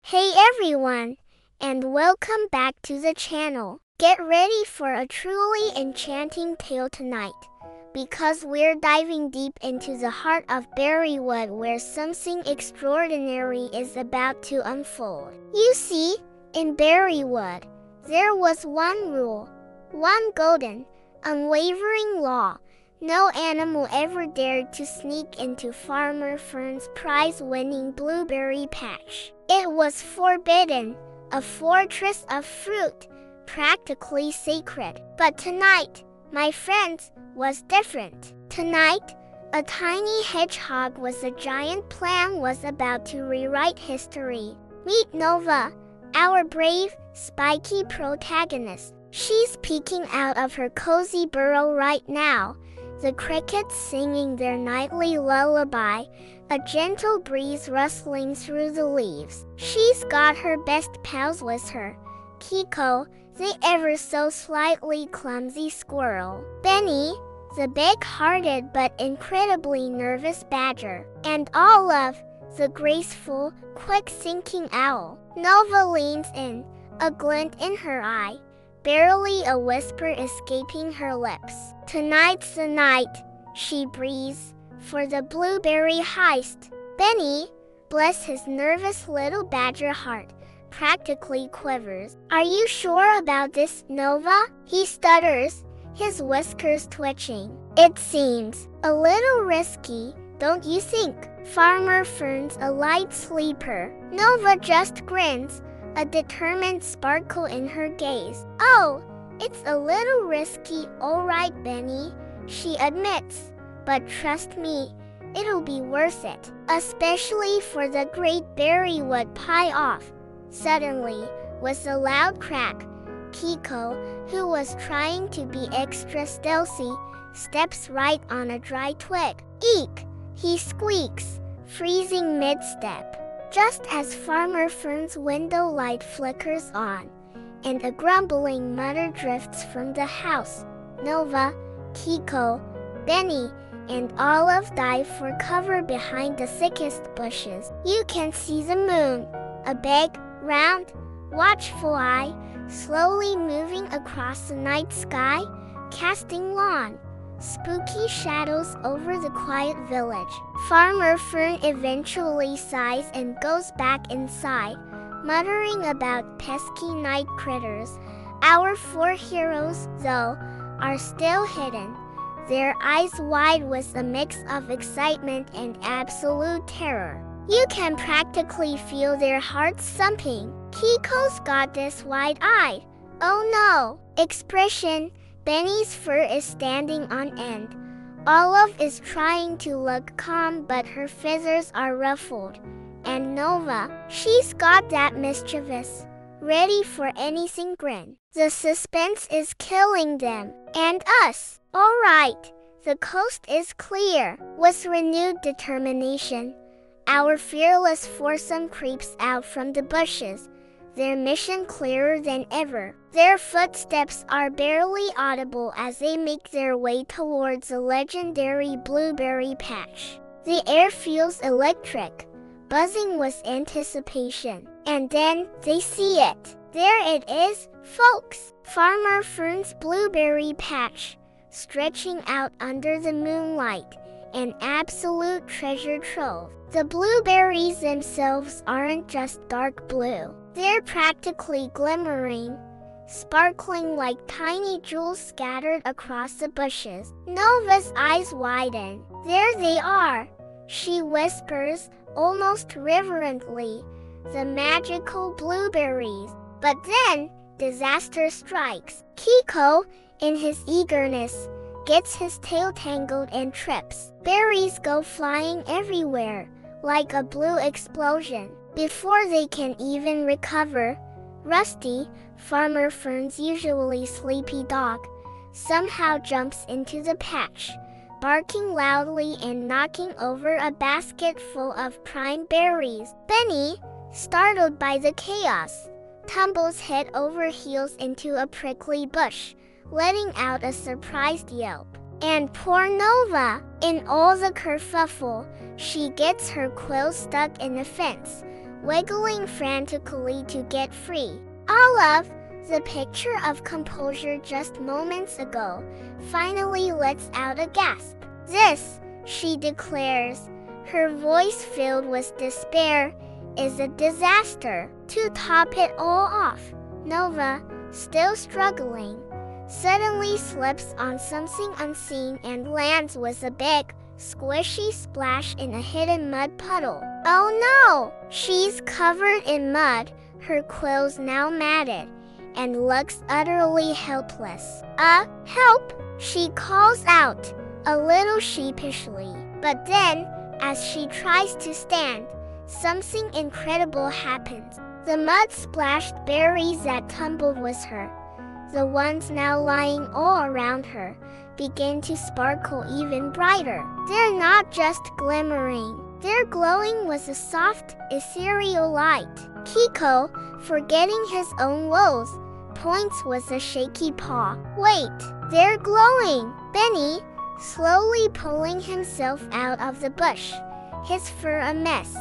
Hey everyone, and welcome back to the channel. Get ready for a truly enchanting tale tonight, because we're diving deep into the heart of Berrywood where something extraordinary is about to unfold. You see, in Berrywood, there was one rule, one golden, unwavering law. No animal ever dared to sneak into Farmer Fern's prize-winning blueberry patch. It was forbidden, a fortress of fruit, practically sacred. But tonight, my friends, was different. Tonight, a tiny hedgehog with a giant plan was about to rewrite history. Meet Nova, our brave, spiky protagonist. She's peeking out of her cozy burrow right now, the crickets singing their nightly lullaby, a gentle breeze rustling through the leaves. She's got her best pals with her, Kiko, the ever so slightly clumsy squirrel, Benny, the big-hearted but incredibly nervous badger, and Olive, the graceful, quick-thinking owl. Nova leans in, a glint in her eye, barely a whisper escaping her lips. Tonight's the night, she breathes, for the blueberry heist. Benny, bless his nervous little badger heart, practically quivers. Are you sure about this, Nova? He stutters, his whiskers twitching. It seems a little risky, don't you think? Farmer Fern's a light sleeper. Nova just grins, a determined sparkle in her gaze. Oh, it's a little risky, all right, Benny, she admits. But trust me, it'll be worth it, especially for the great Berrywood pie-off. Suddenly, with a loud crack, Kiko, who was trying to be extra stealthy, steps right on a dry twig. Eek! He squeaks, freezing mid-step. Just as Farmer Fern's window light flickers on, and a grumbling mutter drifts from the house, Nova, Kiko, Benny, and Olive dive for cover behind the thickest bushes. You can see the moon, a big, round, watchful eye, slowly moving across the night sky, casting long, spooky shadows over the quiet village. Farmer Fern eventually sighs and goes back inside, muttering about pesky night critters. Our four heroes, though, are still hidden, their eyes wide with a mix of excitement and absolute terror. You can practically feel their hearts thumping. Kiko's got this wide-eyed, oh no, expression. Benny's fur is standing on end. Olive is trying to look calm, but her feathers are ruffled. And Nova, she's got that mischievous, ready for anything grin. The suspense is killing them. And us. All right, the coast is clear. With renewed determination, our fearless foursome creeps out from the bushes, their mission clearer than ever. Their footsteps are barely audible as they make their way towards the legendary blueberry patch. The air feels electric, buzzing with anticipation. And then they see it. There it is, folks. Farmer Fern's blueberry patch, stretching out under the moonlight, an absolute treasure trove. The blueberries themselves aren't just dark blue. They're practically glimmering, sparkling like tiny jewels scattered across the bushes. Nova's eyes widen. There they are, she whispers, almost reverently, the magical blueberries. But then, disaster strikes. Kiko, in his eagerness, gets his tail tangled and trips. Berries go flying everywhere, like a blue explosion. Before they can even recover, Rusty, Farmer Fern's usually sleepy dog, somehow jumps into the patch, barking loudly and knocking over a basket full of prime berries. Benny, startled by the chaos, tumbles head over heels into a prickly bush, letting out a surprised yelp. And poor Nova, in all the kerfuffle, she gets her quill stuck in the fence, wiggling frantically to get free. Olive, the picture of composure just moments ago, finally lets out a gasp. This, she declares, her voice filled with despair, is a disaster. To top it all off, Nova, still struggling, suddenly slips on something unseen and lands with a big, squishy splash in a hidden mud puddle. Oh no! She's covered in mud, her quills now matted, and looks utterly helpless. Help! She calls out, a little sheepishly. But then, as she tries to stand, something incredible happens. The mud-splashed berries that tumbled with her, the ones now lying all around her, begin to sparkle even brighter. They're not just glimmering, they're glowing with a soft, ethereal light. Kiko, forgetting his own woes, points with a shaky paw. Wait, they're glowing! Benny, slowly pulling himself out of the bush, his fur a mess,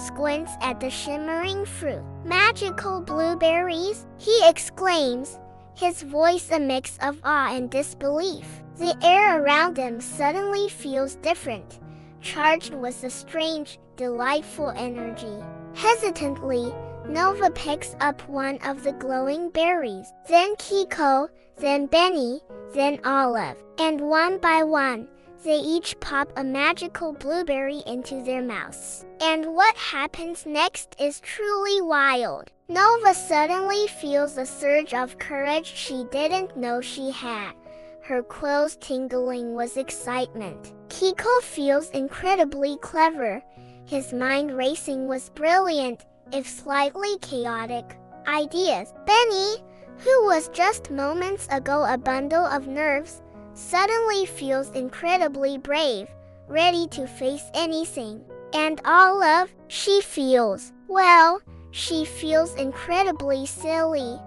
squints at the shimmering fruit. Magical blueberries, he exclaims, his voice a mix of awe and disbelief. The air around them suddenly feels different, charged with a strange, delightful energy. Hesitantly, Nova picks up one of the glowing berries, then Kiko, then Benny, then Olive, and one by one, they each pop a magical blueberry into their mouths. And what happens next is truly wild. Nova suddenly feels a surge of courage she didn't know she had, her quills tingling with excitement. Kiko feels incredibly clever, his mind racing with brilliant, if slightly chaotic, ideas. Benny, who was just moments ago a bundle of nerves, suddenly feels incredibly brave, ready to face anything. And Olive, she feels incredibly silly,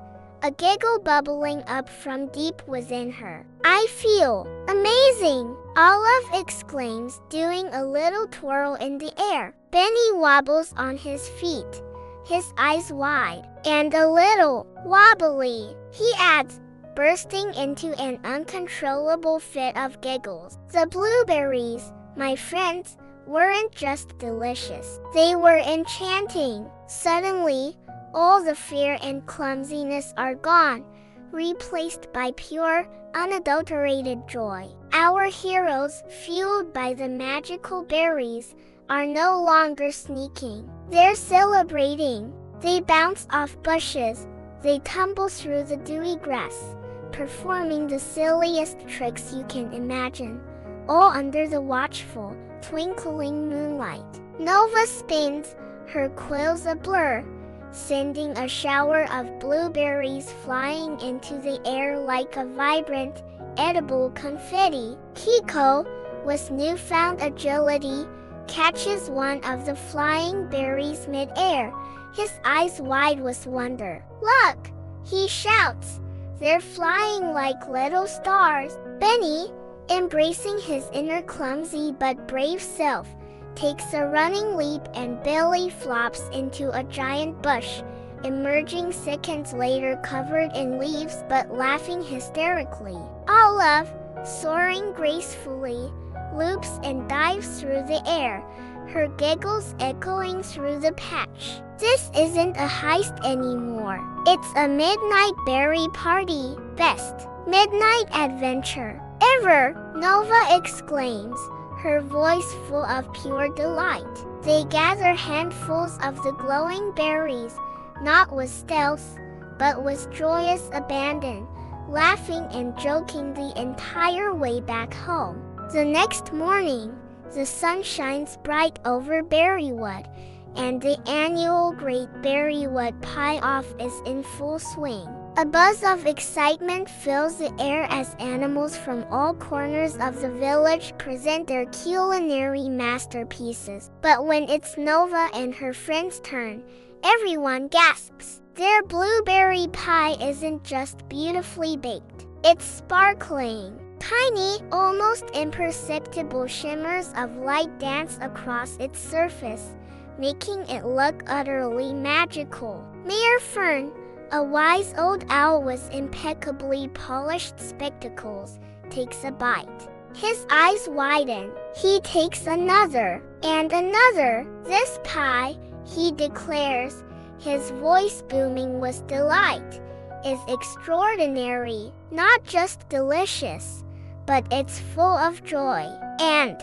a giggle bubbling up from deep within her. I feel amazing, Olive exclaims, doing a little twirl in the air. Benny wobbles on his feet, his eyes wide and a little wobbly. He adds, bursting into an uncontrollable fit of giggles. The blueberries, my friends, weren't just delicious. They were enchanting. Suddenly, all the fear and clumsiness are gone, replaced by pure, unadulterated joy. Our heroes, fueled by the magical berries, are no longer sneaking. They're celebrating. They bounce off bushes. They tumble through the dewy grass, performing the silliest tricks you can imagine, all under the watchful, twinkling moonlight. Nova spins, her quills a blur, sending a shower of blueberries flying into the air like a vibrant, edible confetti. Kiko, with newfound agility, catches one of the flying berries mid-air, his eyes wide with wonder. Look! He shouts. They're flying like little stars. Benny, embracing his inner clumsy but brave self, takes a running leap and belly flops into a giant bush, emerging seconds later covered in leaves but laughing hysterically. Olive, soaring gracefully, loops and dives through the air, her giggles echoing through the patch. This isn't a heist anymore. It's a midnight berry party. Best midnight adventure ever, Nova exclaims, her voice full of pure delight. They gather handfuls of the glowing berries, not with stealth, but with joyous abandon, laughing and joking the entire way back home. The next morning, the sun shines bright over Berrywood, and the annual Great Berrywood Pie-Off is in full swing. A buzz of excitement fills the air as animals from all corners of the village present their culinary masterpieces. But when it's Nova and her friends' turn, everyone gasps. Their blueberry pie isn't just beautifully baked, it's sparkling. Tiny, almost imperceptible shimmers of light dance across its surface, making it look utterly magical. Mayor Fern, a wise old owl with impeccably polished spectacles, takes a bite. His eyes widen. He takes another, and another. "This pie," he declares, his voice booming with delight, "is extraordinary. Not just delicious, but it's full of joy and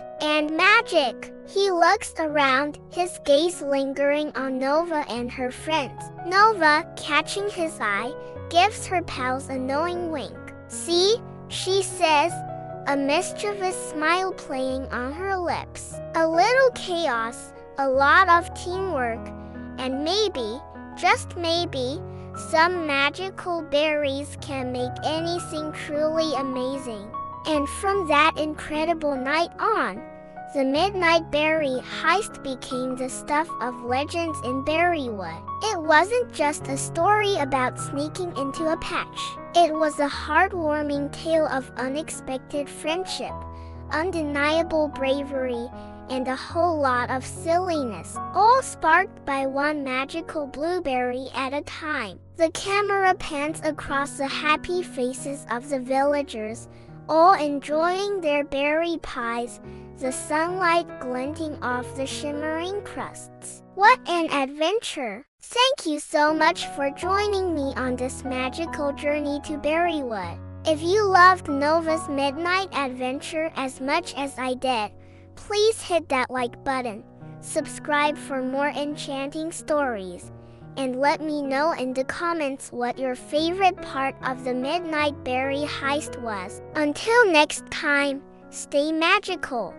magic." He looks around, his gaze lingering on Nova and her friends. Nova, catching his eye, gives her pals a knowing wink. "See," she says, a mischievous smile playing on her lips. "A little chaos, a lot of teamwork, and maybe, just maybe, some magical berries can make anything truly amazing." And from that incredible night on, the Midnight Berry Heist became the stuff of legends in Berrywood. It wasn't just a story about sneaking into a patch. It was a heartwarming tale of unexpected friendship, undeniable bravery, and a whole lot of silliness, all sparked by one magical blueberry at a time. The camera pans across the happy faces of the villagers, all enjoying their berry pies, the sunlight glinting off the shimmering crusts. What an adventure! Thank you so much for joining me on this magical journey to Berrywood. If you loved Nova's midnight adventure as much as I did, please hit that like button, subscribe for more enchanting stories, and let me know in the comments what your favorite part of the Midnight Berry Heist was. Until next time, stay magical!